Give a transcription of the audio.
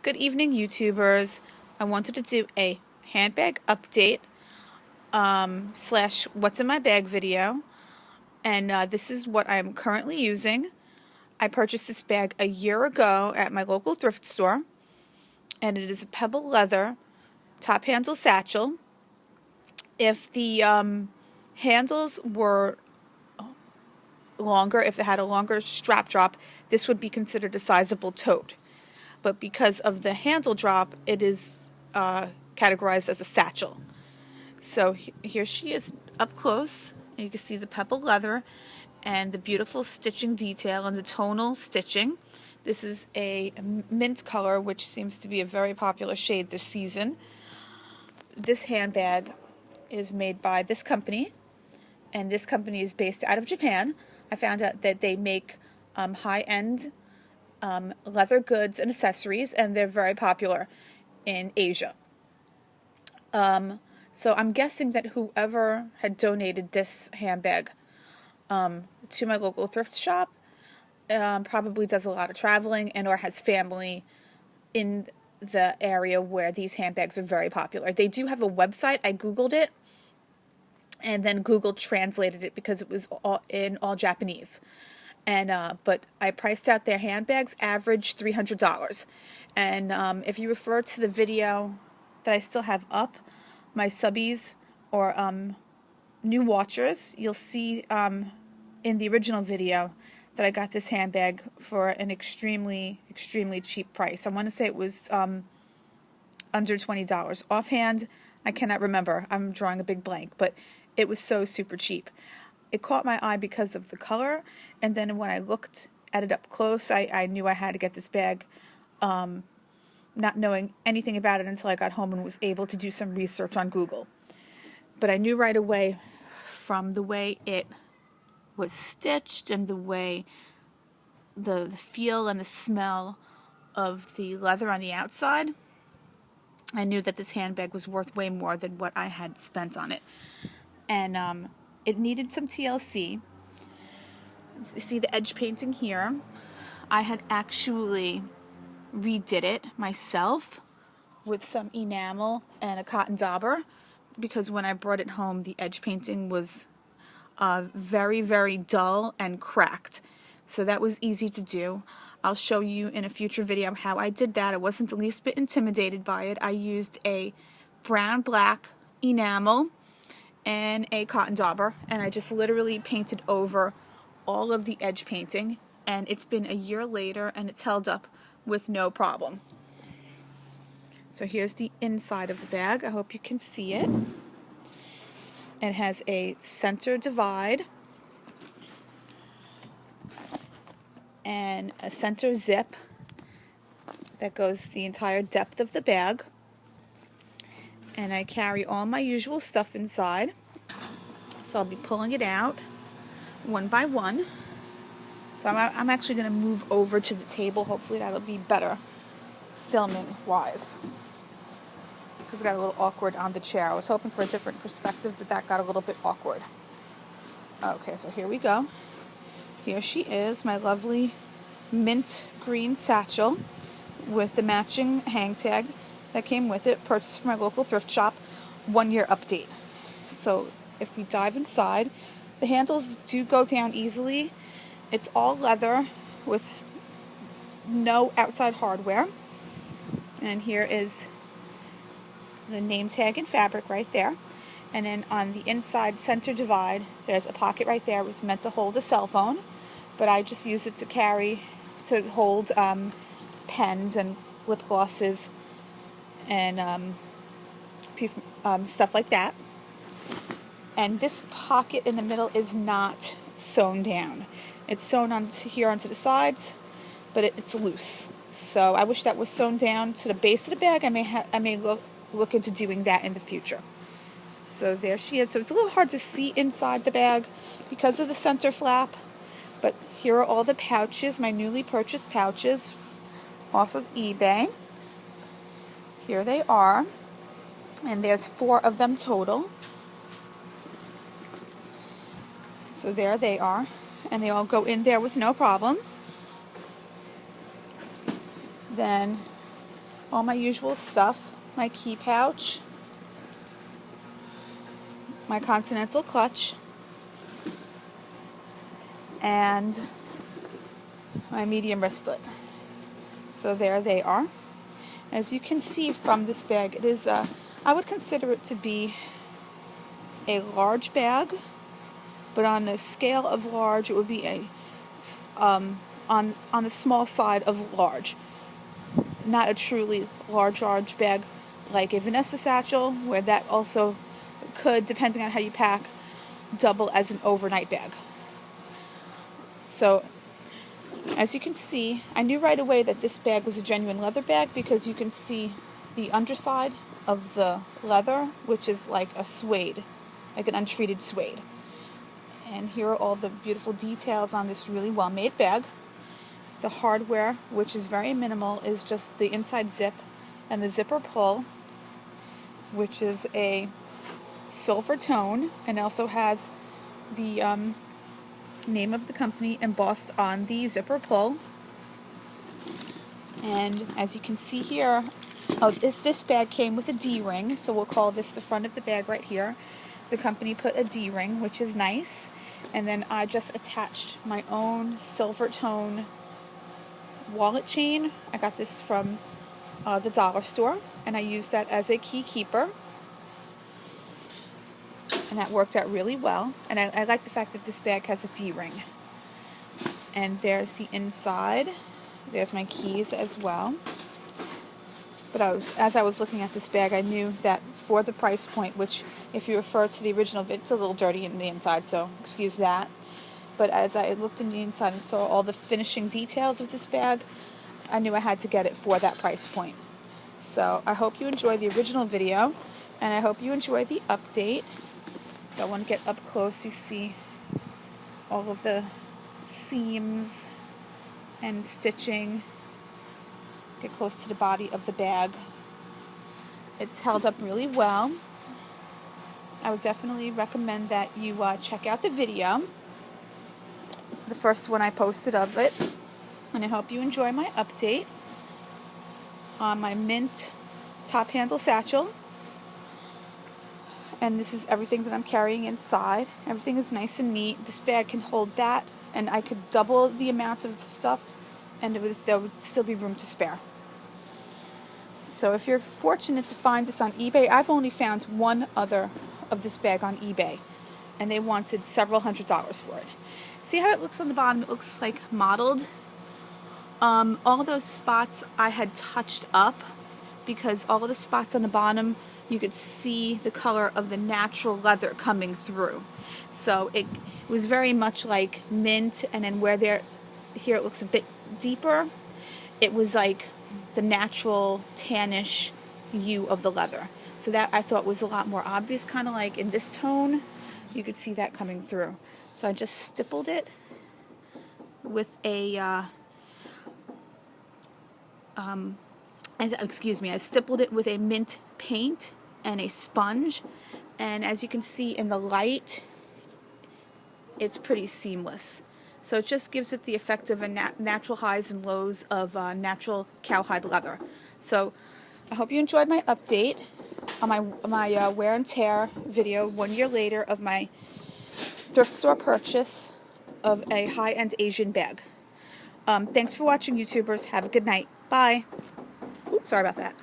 Good evening, YouTubers. I wanted to do a handbag update slash what's in my bag video, and this is what I'm currently using. I purchased this bag a year ago at my local thrift store, and it is a pebble leather top handle satchel. If the handles were longer, if it had a longer strap drop, this would be considered a sizable tote. But because of the handle drop, it is categorized as a satchel. So here she is up close, and you can see the pebble leather and the beautiful stitching detail and the tonal stitching. This is a mint color, which seems to be a very popular shade this season. This handbag is made by this company, and this company is based out of Japan. I found out that they make high-end leather goods and accessories, and they're very popular in Asia. So I'm guessing that whoever had donated this handbag to my local thrift shop probably does a lot of traveling and or has family in the area where these handbags are very popular. They do have a website. I Googled it, and then Google translated it because it was in all Japanese. And but I priced out their handbags, average $300. And if you refer to the video that I still have up, my subbies or new watchers, you'll see in the original video that I got this handbag for an extremely cheap price. I want to say it was under $20. Offhand, I cannot remember. I'm drawing a big blank, but it was so super cheap. It caught my eye because of the color, and then when I looked at it up close, I knew I had to get this bag, not knowing anything about it until I got home and was able to do some research on Google. But I knew right away from the way it was stitched and the way the feel and the smell of the leather on the outside, I knew that this handbag was worth way more than what I had spent on it. And it needed some TLC. You see the edge painting here. I had actually redid it myself with some enamel and a cotton dauber, because when I brought it home, the edge painting was very dull and cracked. So that was easy to do. I'll show you in a future video how I did that. I wasn't the least bit intimidated by it. I used a brown-black enamel and a cotton dauber, and I just literally painted over all of the edge painting, and it's been a year later and it's held up with no problem. So here's the inside of the bag. I hope you can see it. It has a center divide and a center zip that goes the entire depth of the bag. And I carry all my usual stuff inside. So I'll be pulling it out one by one. So I'm actually going to move over to the table. Hopefully that'll be better filming wise, because it got a little awkward on the chair. I was hoping for a different perspective, but that got a little bit awkward. Okay, so here we go. Here she is, my lovely mint green satchel with the matching hang tag that came with it, purchased from my local thrift shop. 1 year update. So if we dive inside, the handles do go down easily. It's all leather with no outside hardware. And here is the name tag in fabric right there. And then on the inside center divide, there's a pocket right there. It was meant to hold a cell phone, but I just use it to hold pens and lip glosses and stuff like that. And this pocket in the middle is not sewn down. It's sewn onto the sides, but it's loose. So I wish that was sewn down to the base of the bag. I may look into doing that in the future. So there she is. So it's a little hard to see inside the bag because of the center flap, but here are all the pouches, my newly purchased pouches off of eBay. Here they are, and there's 4 of them total. So there they are, and they all go in there with no problem. Then all my usual stuff, my key pouch, my continental clutch, and my medium wristlet. So there they are. As you can see from this bag, it is I would consider it to be a large bag, but on the scale of large, it would be a on the small side of large. Not a truly large bag like a Vanessa satchel, where that also could, depending on how you pack, double as an overnight bag. So, as you can see, I knew right away that this bag was a genuine leather bag because you can see the underside of the leather, which is like a suede, like an untreated suede. And here are all the beautiful details on this really well-made bag. The hardware, which is very minimal, is just the inside zip and the zipper pull, which is a silver tone and also has the name of the company embossed on the zipper pull. And as you can see here, this bag came with a D-ring, so we'll call this the front of the bag right here. The company put a D-ring, which is nice. And then I just attached my own silver tone wallet chain. I got this from the dollar store, and I used that as a key keeper. And that worked out really well. And I like the fact that this bag has a D-ring. And there's the inside. There's my keys as well. But as I was looking at this bag, I knew that for the price point, which if you refer to the original vid, it's a little dirty in the inside, so excuse that. But as I looked in the inside and saw all the finishing details of this bag, I knew I had to get it for that price point. So I hope you enjoy the original video, and I hope you enjoy the update. So I want to get up close. You see all of the seams and stitching. Get close to the body of the bag. It's held up really well. I would definitely recommend that you check out the video, the first one I posted of it, and I hope you enjoy my update on my mint top handle satchel. And this is everything that I'm carrying inside. Everything is nice and neat. This bag can hold that, and I could double the amount of stuff, and there would still be room to spare. So if you're fortunate to find this on eBay, I've only found one other of this bag on eBay, and they wanted several $100s for it. See how it looks on the bottom? It looks like mottled. All those spots I had touched up because all of the spots on the bottom, you could see the color of the natural leather coming through. So it was very much like mint, and then here it looks a bit deeper, it was like the natural tannish hue of the leather. So that I thought was a lot more obvious, kind of like in this tone, you could see that coming through. So I just stippled it with a, I stippled it with a mint paint and a sponge. And as you can see in the light, it's pretty seamless. So it just gives it the effect of a natural highs and lows of natural cowhide leather. So I hope you enjoyed my update on my wear and tear video 1 year later of my thrift store purchase of a high-end Asian bag. Thanks for watching, YouTubers. Have a good night. Bye. Oops, sorry about that.